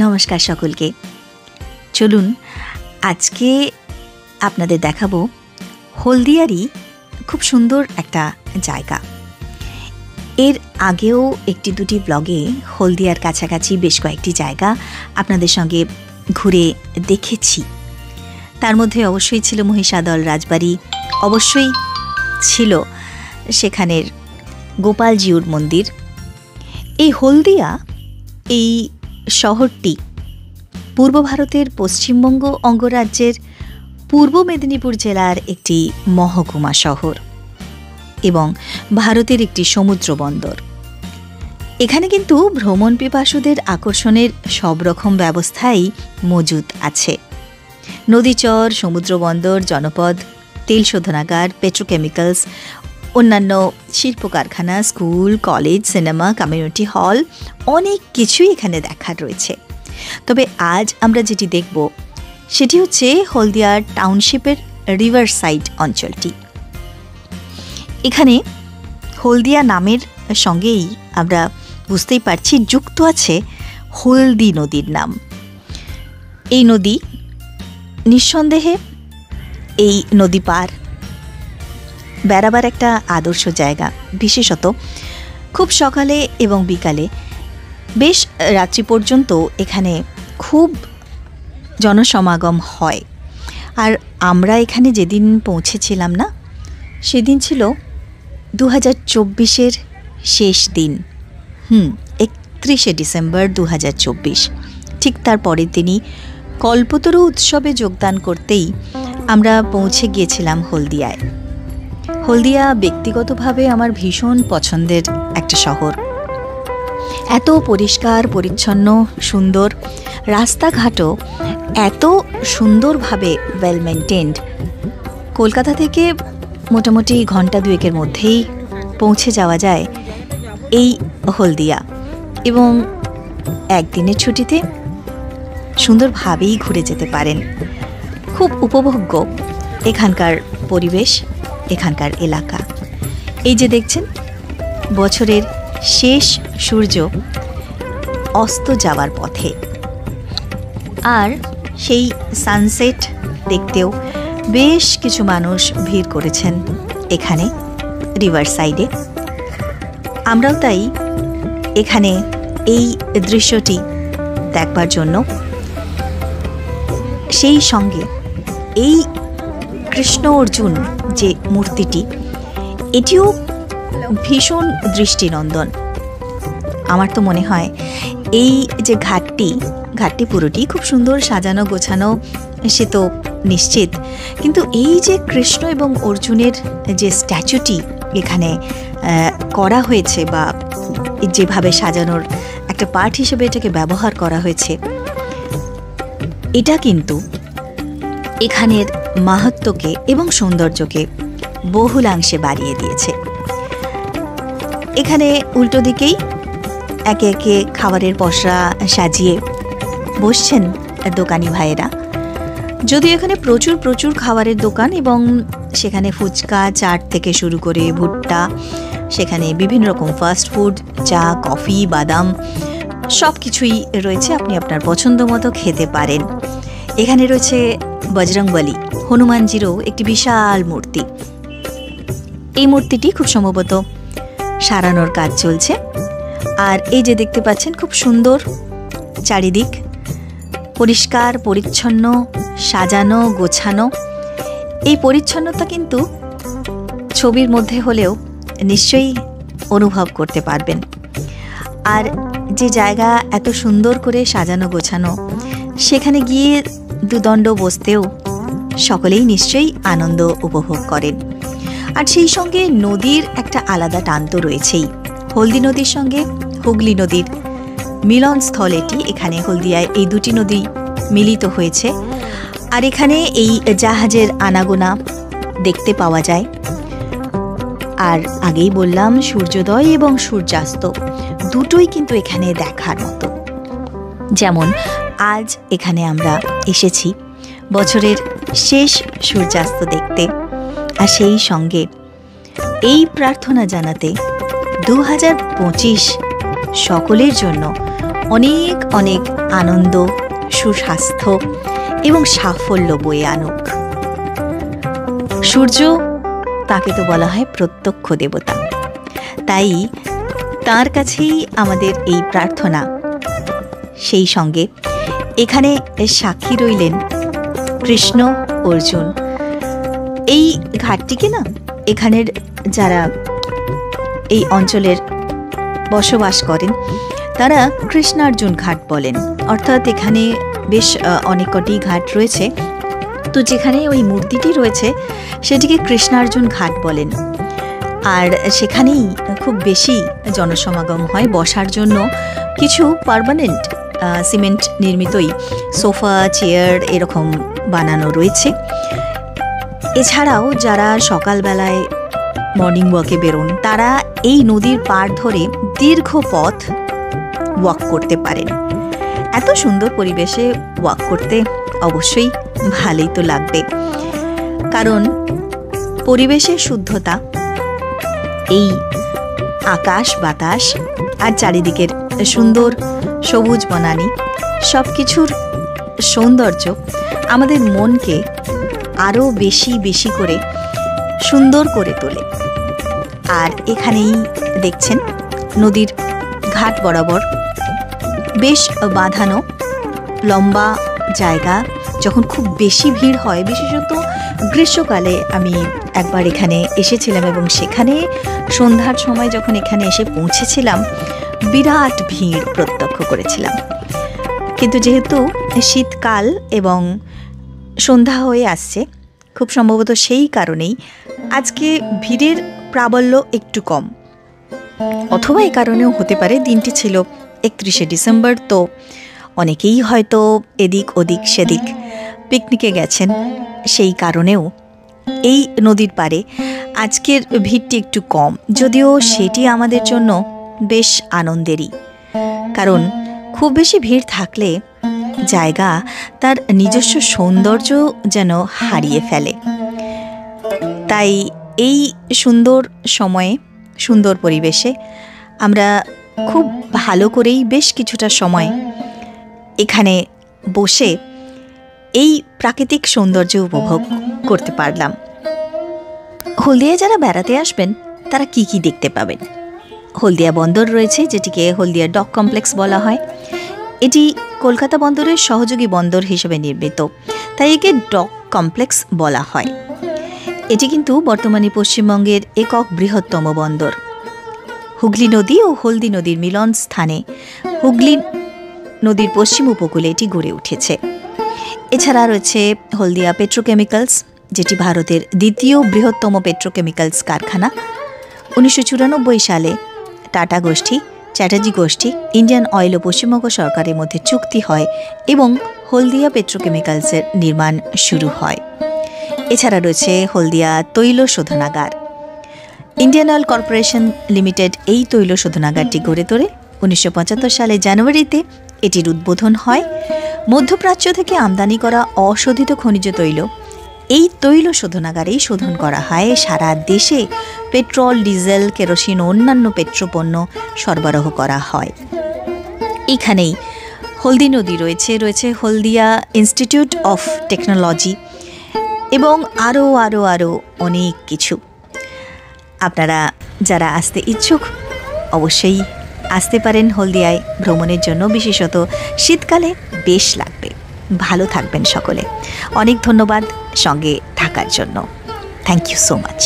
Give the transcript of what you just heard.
নমস্কার সকলকে। চলুন আজকে আপনাদের দেখাবো হলদিয়ারই খুব সুন্দর একটা জায়গা। এর আগেও একটি দুটি ব্লগে হলদিয়ার কাছাকাছি বেশ কয়েকটি জায়গা আপনাদের সঙ্গে ঘুরে দেখেছি। তার মধ্যে অবশ্যই ছিল মহিষাদল রাজবাড়ি, অবশ্যই ছিল সেখানের গোপালজিউর মন্দির। এই হলদিয়া এই শহরটি পূর্ব ভারতের পশ্চিমবঙ্গ অঙ্গরাজ্যের পূর্ব মেদিনীপুর জেলার একটি মহকুমা শহর এবং ভারতের একটি সমুদ্র বন্দর। এখানে কিন্তু ভ্রমণ পিপাসুদের আকর্ষণের সব রকম ব্যবস্থাই মজুদ আছে। নদীচর, সমুদ্র বন্দর, জনপদ, তেল শোধনাগার, পেট্রোকেমিক্যালস, অন্যান্য শিল্প কারখানা, school, college, cinema, community hall, অনেক কিছুই এখানে দেখার রয়েছে। তবে আজ আমরা যেটি দেখব সেটি হচ্ছে হলদিয়ার টাউনশিপের রিভার সাইড অঞ্চলটি। এখানে হলদিয়া নামের সঙ্গেই আমরা বুঝতেই পারছি যুক্ত আছে হলদি নদীর নাম। এই নদী নিঃসন্দেহে এই নদী পার বেড়াবার একটা আদর্শ জায়গা, বিশেষত খুব সকালে এবং বিকালে বেশ রাত্রি পর্যন্ত এখানে খুব জনসমাগম হয়। আর আমরা এখানে যেদিন পৌঁছেছিলাম না, সেদিন ছিল 2024-এর শেষ দিন। 31শে ডিসেম্বর 2024। ঠিক তার পরের দিনই কল্পতরু উৎসবে যোগদান করতেই আমরা পৌঁছে গিয়েছিলাম হলদিয়ায়। হলদিয়া ব্যক্তিগতভাবে আমার ভীষণ পছন্দের একটা শহর। এত পরিষ্কার পরিচ্ছন্ন, সুন্দর, রাস্তাঘাটও এত সুন্দরভাবে ওয়েল মেনটেন্ড। কলকাতা থেকে মোটামুটি ঘন্টা দুয়েকের মধ্যেই পৌঁছে যাওয়া যায় এই হলদিয়া, এবং একদিনের ছুটিতে সুন্দরভাবেই ঘুরে যেতে পারেন। খুব উপভোগ্য এখানকার পরিবেশ, এখানকার এলাকা। এই যে দেখছেন, বছরের শেষ সূর্য অস্ত যাওয়ার পথে, আর সেই সানসেট দেখতেও বেশ কিছু মানুষ ভিড় করেছেন এখানে রিভার সাইডে। আমরাও তাই এখানে এই দৃশ্যটি দেখবার জন্য, সেই সঙ্গে এই কৃষ্ণ অর্জুন যে মূর্তিটি, এটিও ভীষণ দৃষ্টিনন্দন। আমার তো মনে হয় এই যে ঘাটটি পুরোটি খুব সুন্দর সাজানো গোছানো, সে তো নিশ্চিত, কিন্তু এই যে কৃষ্ণ এবং অর্জুনের যে স্ট্যাচুটি এখানে করা হয়েছে, বা যেভাবে সাজানোর একটা পার্ট হিসেবে এটাকে ব্যবহার করা হয়েছে, এটা কিন্তু এখানের মাহাত্ম্যকে এবং সৌন্দর্যকে বহুলাংশে বাড়িয়ে দিয়েছে। এখানে উল্টো দিকেই একে একে খাবারের পসরা সাজিয়ে বসছেন দোকানি ভাইয়েরা। যদিও এখানে প্রচুর প্রচুর খাবারের দোকান, এবং সেখানে ফুচকা, চাট থেকে শুরু করে ভুট্টা, সেখানে বিভিন্ন রকম ফাস্ট ফুড, চা, কফি, বাদাম, সব কিছুই রয়েছে। আপনি আপনার পছন্দ মতো খেতে পারেন। এখানে রয়েছে বজরংবলী, হনুমানজিরও একটি বিশাল মূর্তি। এই মূর্তিটি খুব সম্ভবত সারানোর কাজ চলছে। আর এই যে দেখতে পাচ্ছেন, খুব সুন্দর চারিদিক, পরিষ্কার পরিচ্ছন্ন, সাজানো গোছানো। এই পরিচ্ছন্নতা কিন্তু ছবির মধ্যে হলেও নিশ্চয়ই অনুভব করতে পারবেন। আর যে জায়গা এত সুন্দর করে সাজানো গোছানো, সেখানে গিয়ে দুদণ্ড বসতেও সকলেই নিশ্চয়ই আনন্দ উপভোগ করেন। আর সেই সঙ্গে নদীর একটা আলাদা টান তো রয়েছেই। হলদি নদীর সঙ্গে হুগলি নদীর মিলনস্থল এটি। এখানে হলদিয়ায় এই দুটি নদী মিলিত হয়েছে, আর এখানে এই জাহাজের আনাগোনা দেখতে পাওয়া যায়। আর আগেই বললাম, সূর্যোদয় এবং সূর্যাস্ত দুটোই কিন্তু এখানে দেখার মতো। যেমন আজ এখানে আমরা এসেছি বছরের শেষ সূর্যাস্ত দেখতে, আর সেই সঙ্গে এই প্রার্থনা জানাতে 2025 সকলের জন্য অনেক অনেক আনন্দ, সুস্বাস্থ্য এবং সাফল্য বয়ে আনুক। সূর্য, তাকে তো বলা হয় প্রত্যক্ষ দেবতা, তাই তার কাছেই আমাদের এই প্রার্থনা। সেই সঙ্গে এখানে সাক্ষী রইলেন কৃষ্ণ, অর্জুন। এই ঘাটটিকে না, এখানের যারা এই অঞ্চলের বসবাস করেন তারা কৃষ্ণার্জুন ঘাট বলেন। অর্থাৎ এখানে বেশ অনেক কটি ঘাট রয়েছে, তো যেখানে ওই মূর্তিটি রয়েছে সেটিকে কৃষ্ণার্জুন ঘাট বলেন। আর সেখানেই খুব বেশি জনসমাগম হয়। বসার জন্য কিছু পার্মানেন্ট সিমেন্ট নির্মিতই সোফা, চেয়ার এরকম বানানো রয়েছে। এছাড়াও যারা সকালবেলায় মর্নিং ওয়াকে বেরোন তারা এই নদীর পাড় ধরে দীর্ঘ পথ ওয়াক করতে পারেন। এত সুন্দর পরিবেশে ওয়াক করতে অবশ্যই ভালোই তো লাগবে, কারণ পরিবেশের শুদ্ধতা, এই আকাশ বাতাস আর চারিদিকের সুন্দর সবুজ বনানী, সব কিছুর সৌন্দর্য আমাদের মনকে আরও বেশি বেশি করে সুন্দর করে তোলে। আর এখানেই দেখছেন নদীর ঘাট বরাবর বেশ বাঁধানো লম্বা জায়গা। যখন খুব বেশি ভিড় হয়, বিশেষত গ্রীষ্মকালে, আমি একবার এখানে এসেছিলাম এবং সেখানে সন্ধ্যার সময় যখন এখানে এসে পৌঁছেছিলাম বিরাট ভিড় প্রত্যক্ষ করেছিলাম। কিন্তু যেহেতু শীতকাল এবং সন্ধ্যা হয়ে আসছে, খুব সম্ভবত সেই কারণেই আজকে ভিড়ের প্রাবল্য একটু কম, অথবা এই কারণেও হতে পারে দিনটি ছিল 31শে ডিসেম্বর, তো অনেকেই হয়তো এদিক ওদিক সেদিক পিকনিকে গেছেন, সেই কারণেও এই নদীর পাড়ে আজকের ভিড়টি একটু কম। যদিও সেটি আমাদের জন্য বেশ আনন্দেরই, কারণ খুব বেশি ভিড় থাকলে জায়গা তার নিজস্ব সৌন্দর্য যেন হারিয়ে ফেলে। তাই এই সুন্দর সময়ে, সুন্দর পরিবেশে আমরা খুব ভালো করেই বেশ কিছুটা সময় এখানে বসে এই প্রাকৃতিক সৌন্দর্য উপভোগ করতে পারলাম। হলদিয়ায় যারা বেড়াতে আসবেন তারা কি কি দেখতে পাবেন? হলদিয়া বন্দর রয়েছে, যেটিকে হলদিয়া ডক কমপ্লেক্স বলা হয়। এটি কলকাতা বন্দরের সহযোগী বন্দর হিসেবে নির্মিত, তাই একে ডক কমপ্লেক্স বলা হয়। এটি কিন্তু বর্তমানে পশ্চিমবঙ্গের একক বৃহত্তম বন্দর। হুগলি নদী ও হলদি নদীর মিলন স্থানে হুগলি নদীর পশ্চিম উপকূলে এটি গড়ে উঠেছে। এছাড়া রয়েছে হলদিয়া পেট্রোকেমিক্যালস, যেটি ভারতের দ্বিতীয় বৃহত্তম পেট্রোকেমিক্যালস কারখানা। 1994 সালে টাটা গোষ্ঠী, চ্যাটার্জি গোষ্ঠী, ইন্ডিয়ান অয়েল ও পশ্চিমবঙ্গ সরকারের মধ্যে চুক্তি হয় এবং হলদিয়া পেট্রোকেমিক্যালসের নির্মাণ শুরু হয়। এছাড়া রয়েছে হলদিয়া তৈল শোধনাগার। ইন্ডিয়ান অয়েল কর্পোরেশন লিমিটেড এই তৈল শোধনাগারটি গড়ে তোলে। 1975 সালে জানুয়ারিতে এটির উদ্বোধন হয়। মধ্যপ্রাচ্য থেকে আমদানি করা অশোধিত খনিজ তৈল এই তৈল শোধনাগারেই শোধন করা হয়। সারা দেশে পেট্রোল, ডিজেল, কেরোসিন ও অন্যান্য পেট্রোপণ্য সরবরাহ করা হয়। এখানেই হলদি নদী রয়েছে, রয়েছে হলদিয়া ইনস্টিটিউট অফ টেকনোলজি এবং আরও আরও আরও অনেক কিছু। আপনারা যারা আসতে ইচ্ছুক অবশ্যই আসতে পারেন হলদিয়ায় ভ্রমণের জন্য, বিশেষত শীতকালে বেশ লাগবে। ভালো থাকবেন সকলে। অনেক ধন্যবাদ সঙ্গে থাকার জন্য। Thank you so much.